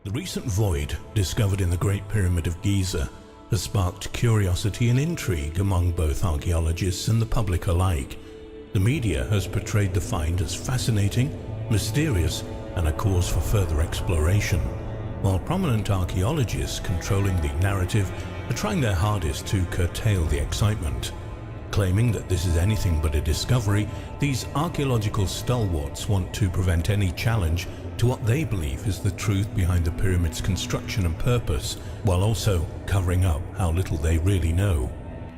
The recent void discovered in the Great Pyramid of Giza has sparked curiosity and intrigue among both archaeologists and the public alike. The media has portrayed the find as fascinating, mysterious, and a cause for further exploration, while prominent archaeologists controlling the narrative are trying their hardest to curtail the excitement. Claiming that this is anything but a discovery, these archaeological stalwarts want to prevent any challenge to what they believe is the truth behind the pyramid's construction and purpose, while also covering up how little they really know.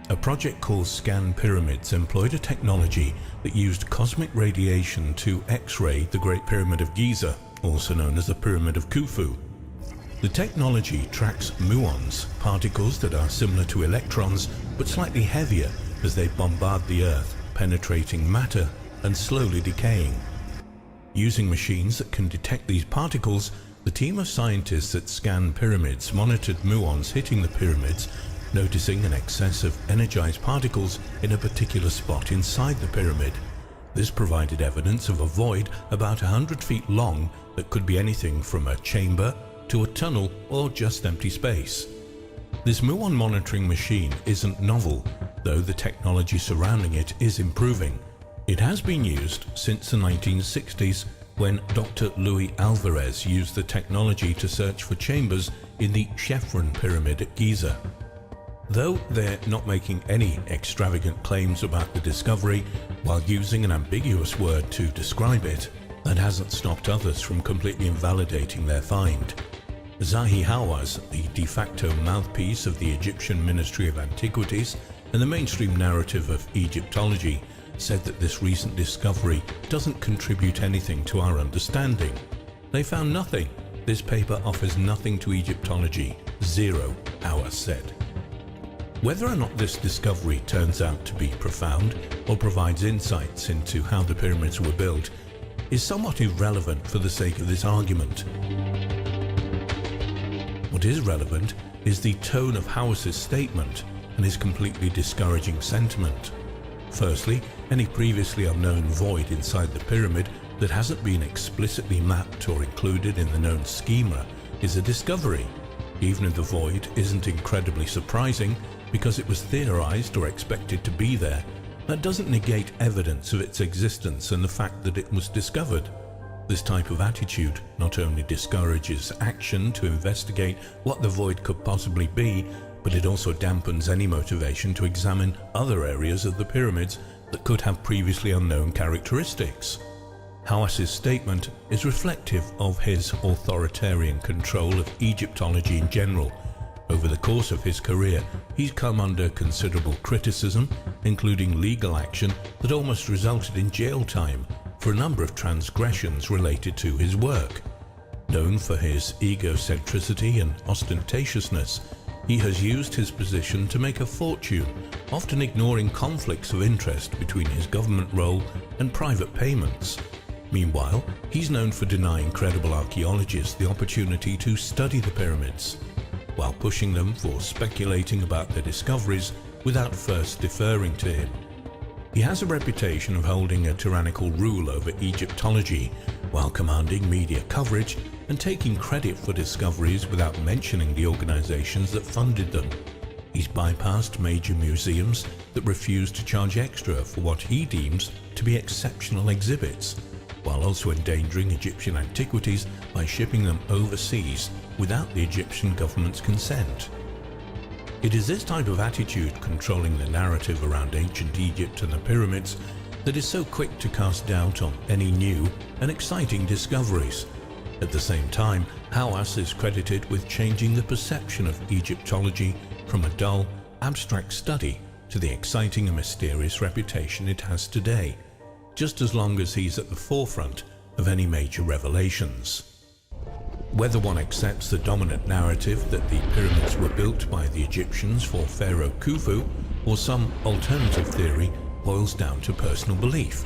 A project called Scan Pyramids employed a technology that used cosmic radiation to X-ray the Great Pyramid of Giza, also known as the Pyramid of Khufu. The technology tracks muons, particles that are similar to electrons but slightly heavier as they bombard the Earth, penetrating matter and slowly decaying. Using machines that can detect these particles, the team of scientists at Scan Pyramids monitored muons hitting the pyramids, noticing an excess of energized particles in a particular spot inside the pyramid. This provided evidence of a void about 100 feet long that could be anything from a chamber to a tunnel or just empty space. This muon monitoring machine isn't novel, though the technology surrounding it is improving. It has been used since the 1960s when Dr. Luis Alvarez used the technology to search for chambers in the Chephren Pyramid at Giza. Though they're not making any extravagant claims about the discovery while using an ambiguous word to describe it, that hasn't stopped others from completely invalidating their find. Zahi Hawass, the de facto mouthpiece of the Egyptian Ministry of Antiquities and the mainstream narrative of Egyptology, said that this recent discovery doesn't contribute anything to our understanding. They found nothing. This paper offers nothing to Egyptology. Zero, Hawass said. Whether or not this discovery turns out to be profound or provides insights into how the pyramids were built is somewhat irrelevant for the sake of this argument. What is relevant is the tone of Hawass's statement and his completely discouraging sentiment. Firstly, any previously unknown void inside the pyramid that hasn't been explicitly mapped or included in the known schema is a discovery, even if the void isn't incredibly surprising because it was theorized or expected to be there. That doesn't negate evidence of its existence and the fact that it was discovered. This type of attitude not only discourages action to investigate what the void could possibly be, but it also dampens any motivation to examine other areas of the pyramids that could have previously unknown characteristics. Hawass's statement is reflective of his authoritarian control of Egyptology in general. Over the course of his career, he's come under considerable criticism, including legal action that almost resulted in jail time for a number of transgressions related to his work. Known for his egocentricity and ostentatiousness, he has used his position to make a fortune, often ignoring conflicts of interest between his government role and private payments. Meanwhile, he's known for denying credible archaeologists the opportunity to study the pyramids, while pushing them for speculating about their discoveries without first deferring to him. He has a reputation of holding a tyrannical rule over Egyptology, while commanding media coverage and taking credit for discoveries without mentioning the organizations that funded them. He's bypassed major museums that refuse to charge extra for what he deems to be exceptional exhibits, while also endangering Egyptian antiquities by shipping them overseas without the Egyptian government's consent. It is this type of attitude controlling the narrative around ancient Egypt and the pyramids that is so quick to cast doubt on any new and exciting discoveries. At the same time, Hawass is credited with changing the perception of Egyptology from a dull, abstract study to the exciting and mysterious reputation it has today, just as long as he's at the forefront of any major revelations. Whether one accepts the dominant narrative that the pyramids were built by the Egyptians for Pharaoh Khufu or some alternative theory boils down to personal belief.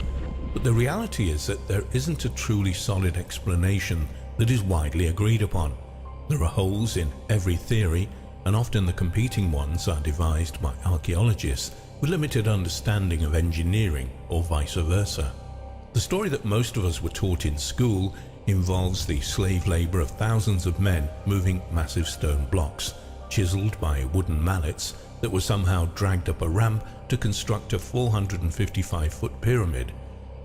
But the reality is that there isn't a truly solid explanation that is widely agreed upon. There are holes in every theory, and often the competing ones are devised by archaeologists with limited understanding of engineering or vice versa. The story that most of us were taught in school involves the slave labor of thousands of men moving massive stone blocks, chiseled by wooden mallets that were somehow dragged up a ramp to construct a 455-foot pyramid.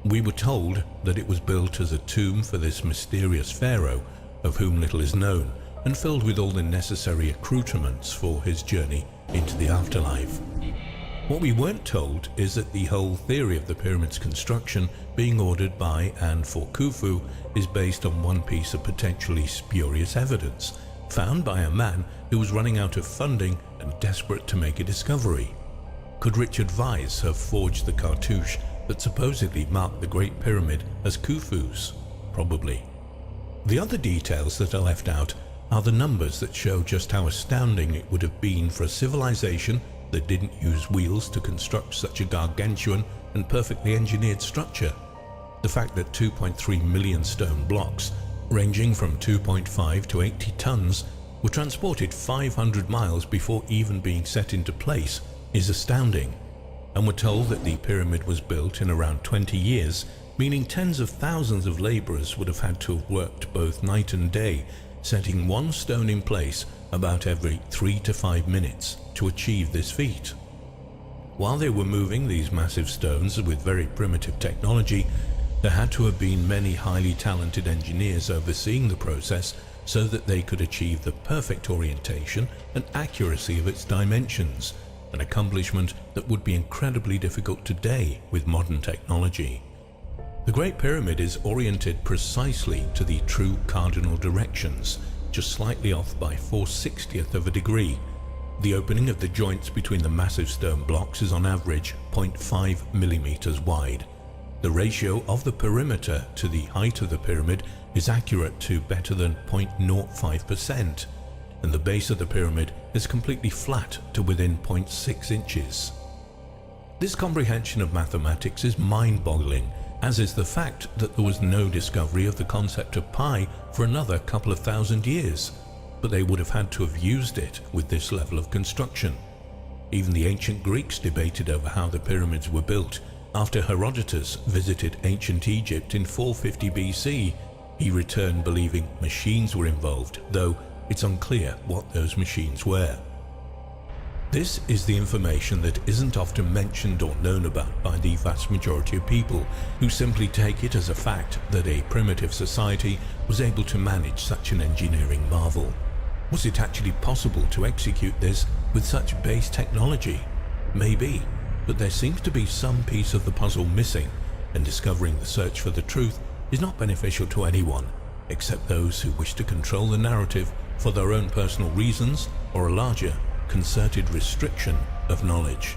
We were told that it was built as a tomb for this mysterious pharaoh, of whom little is known, and filled with all the necessary accoutrements for his journey into the afterlife. What we weren't told is that the whole theory of the pyramid's construction being ordered by and for Khufu is based on one piece of potentially spurious evidence, found by a man who was running out of funding and desperate to make a discovery. Could Richard Weiss have forged the cartouche that supposedly marked the Great Pyramid as Khufu's? Probably. The other details that are left out are the numbers that show just how astounding it would have been for a civilization that didn't use wheels to construct such a gargantuan and perfectly engineered structure. The fact that 2.3 million stone blocks, ranging from 2.5 to 80 tons, were transported 500 miles before even being set into place is astounding. And we're told that the pyramid was built in around 20 years, meaning tens of thousands of laborers would have had to have worked both night and day, setting one stone in place about every 3 to 5 minutes to achieve this feat. While they were moving these massive stones with very primitive technology, there had to have been many highly talented engineers overseeing the process so that they could achieve the perfect orientation and accuracy of its dimensions, an accomplishment that would be incredibly difficult today with modern technology. The Great Pyramid is oriented precisely to the true cardinal directions, just slightly off by 4/60th of a degree. The opening of the joints between the massive stone blocks is on average 0.5 millimeters wide. The ratio of the perimeter to the height of the pyramid is accurate to better than 0.05%, and the base of the pyramid is completely flat to within 0.6 inches. This comprehension of mathematics is mind-boggling, as is the fact that there was no discovery of the concept of pi for another couple of thousand years, but they would have had to have used it with this level of construction. Even the ancient Greeks debated over how the pyramids were built. After Herodotus visited ancient Egypt in 450 BC, he returned believing machines were involved, though it's unclear what those machines were. This is the information that isn't often mentioned or known about by the vast majority of people, who simply take it as a fact that a primitive society was able to manage such an engineering marvel. Was it actually possible to execute this with such base technology? Maybe, but there seems to be some piece of the puzzle missing, and discovering the search for the truth is not beneficial to anyone, except those who wish to control the narrative for their own personal reasons or a larger, concerted restriction of knowledge.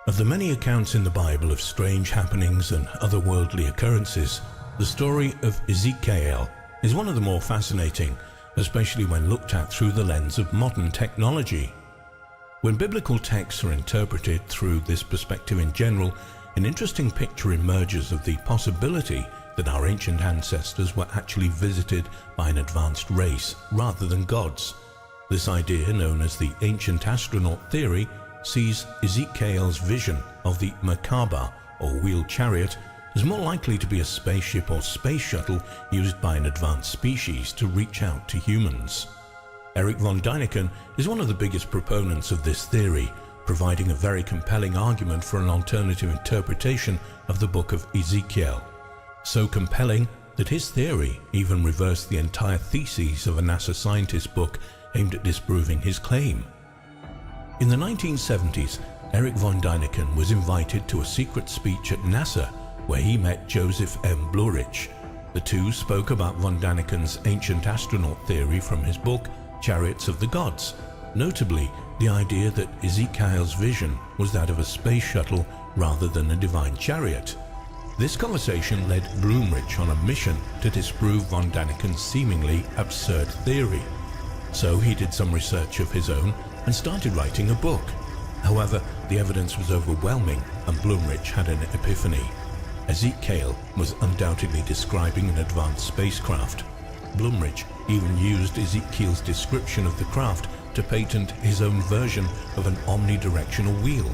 Of the many accounts in the Bible of strange happenings and otherworldly occurrences, the story of Ezekiel is one of the more fascinating, especially when looked at through the lens of modern technology. When biblical texts are interpreted through this perspective in general, an interesting picture emerges of the possibility that our ancient ancestors were actually visited by an advanced race rather than gods. This idea, known as the ancient astronaut theory, sees Ezekiel's vision of the Merkaba, or wheeled chariot, as more likely to be a spaceship or space shuttle used by an advanced species to reach out to humans. Erich von Däniken is one of the biggest proponents of this theory, providing a very compelling argument for an alternative interpretation of the book of Ezekiel. So compelling that his theory even reversed the entire thesis of a NASA scientist book aimed at disproving his claim. In the 1970s, Erich von Däniken was invited to a secret speech at NASA where he met Joseph M. Blurich. The two spoke about von Däniken's ancient astronaut theory from his book Chariots of the Gods, notably the idea that Ezekiel's vision was that of a space shuttle rather than a divine chariot. This conversation led Blumrich on a mission to disprove von Däniken's seemingly absurd theory. So he did some research of his own and started writing a book. However, the evidence was overwhelming and Blumrich had an epiphany. Ezekiel was undoubtedly describing an advanced spacecraft. Blumrich even used Ezekiel's description of the craft to patent his own version of an omnidirectional wheel.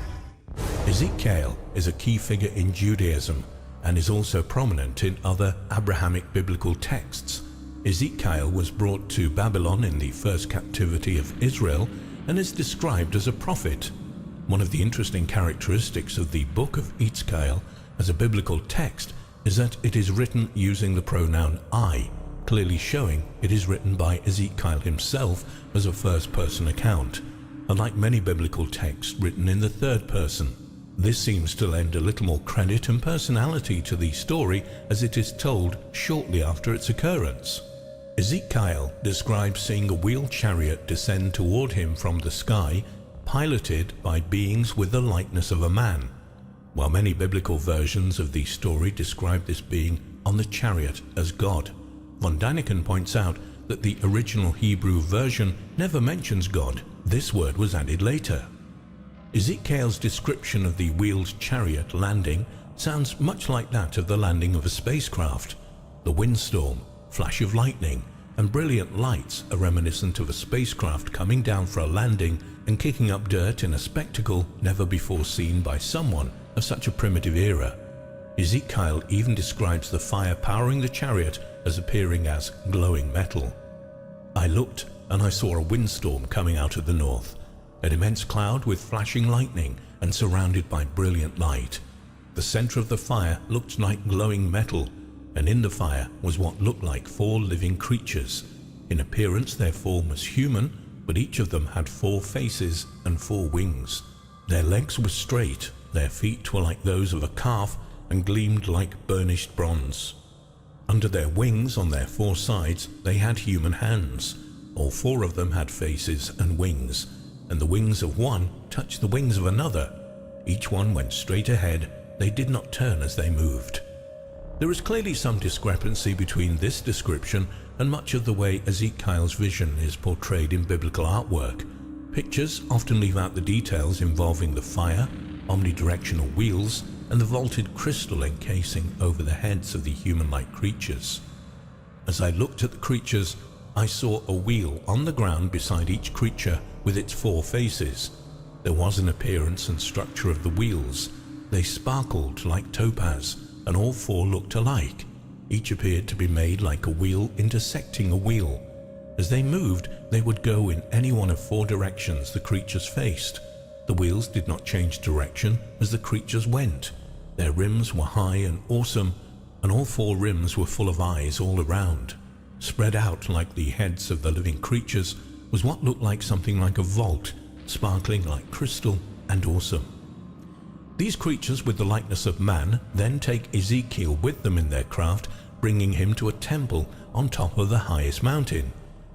Ezekiel is a key figure in Judaism, and is also prominent in other Abrahamic biblical texts. Ezekiel was brought to Babylon in the first captivity of Israel and is described as a prophet. One of the interesting characteristics of the book of Ezekiel as a biblical text is that it is written using the pronoun I, clearly showing it is written by Ezekiel himself as a first-person account, unlike many biblical texts written in the third person. This seems to lend a little more credit and personality to the story as it is told shortly after its occurrence. Ezekiel describes seeing a wheeled chariot descend toward him from the sky, piloted by beings with the likeness of a man. While many biblical versions of the story describe this being on the chariot as God, von Daniken points out that the original Hebrew version never mentions God. This word was added later. Ezekiel's description of the wheeled chariot landing sounds much like that of the landing of a spacecraft. The windstorm, flash of lightning, and brilliant lights are reminiscent of a spacecraft coming down for a landing and kicking up dirt in a spectacle never before seen by someone of such a primitive era. Ezekiel even describes the fire powering the chariot as appearing as glowing metal. I looked and I saw a windstorm coming out of the north, an immense cloud with flashing lightning and surrounded by brilliant light. The center of the fire looked like glowing metal, and in the fire was what looked like 4 living creatures. In appearance their form was human, but each of them had 4 faces and 4 wings. Their legs were straight, their feet were like those of a calf and gleamed like burnished bronze. Under their wings on their 4 sides they had human hands. All 4 of them had faces and wings, and the wings of one touched the wings of another. Each one went straight ahead, they did not turn as they moved. There is clearly some discrepancy between this description and much of the way Ezekiel's vision is portrayed in biblical artwork. Pictures often leave out the details involving the fire, omnidirectional wheels, and the vaulted crystal encasing over the heads of the human-like creatures. As I looked at the creatures, I saw a wheel on the ground beside each creature with its 4 faces. There was an appearance and structure of the wheels. They sparkled like topaz, and all 4 looked alike. Each appeared to be made like a wheel intersecting a wheel. As they moved, they would go in any one of 4 directions the creatures faced. The wheels did not change direction as the creatures went. Their rims were high and awesome, and all 4 rims were full of eyes all around. Spread out like the heads of the living creatures was what looked like something like a vault, sparkling like crystal and awesome. These creatures with the likeness of man then take Ezekiel with them in their craft, bringing him to a temple on top of the highest mountain.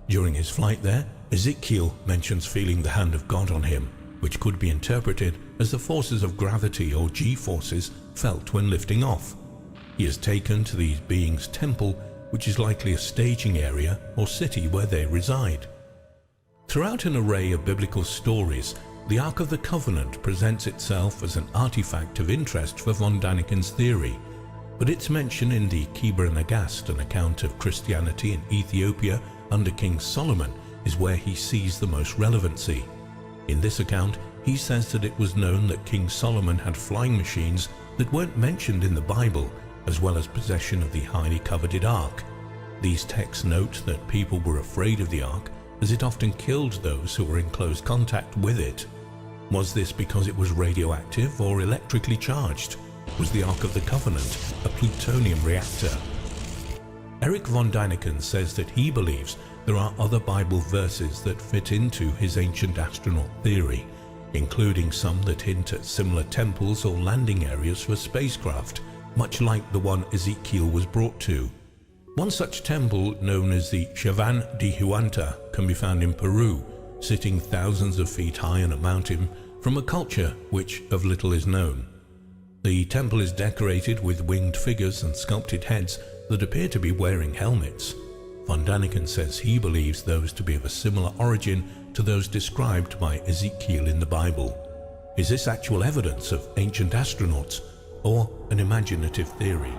During his flight there, Ezekiel mentions feeling the hand of God on him, which could be interpreted as the forces of gravity or G-forces felt when lifting off. He is taken to these beings' temple, which is likely a staging area or city where they reside. Throughout an array of biblical stories, the Ark of the Covenant presents itself as an artifact of interest for von Daniken's theory, but its mention in the Kebra Nagast, an account of Christianity in Ethiopia under King Solomon, is where he sees the most relevancy. In this account, he says that it was known that King Solomon had flying machines that weren't mentioned in the Bible, as well as possession of the highly coveted Ark. These texts note that people were afraid of the Ark, as it often killed those who were in close contact with it. Was this because it was radioactive or electrically charged? Was the Ark of the Covenant a plutonium reactor? Eric von Daniken says that he believes there are other Bible verses that fit into his ancient astronaut theory, including some that hint at similar temples or landing areas for spacecraft, much like the one Ezekiel was brought to. One such temple, known as the Chavan de Huanta, can be found in Peru, sitting thousands of feet high on a mountain from a culture which of little is known. The temple is decorated with winged figures and sculpted heads that appear to be wearing helmets. Von Daniken says he believes those to be of a similar origin to those described by Ezekiel in the Bible. Is this actual evidence of ancient astronauts or an imaginative theory?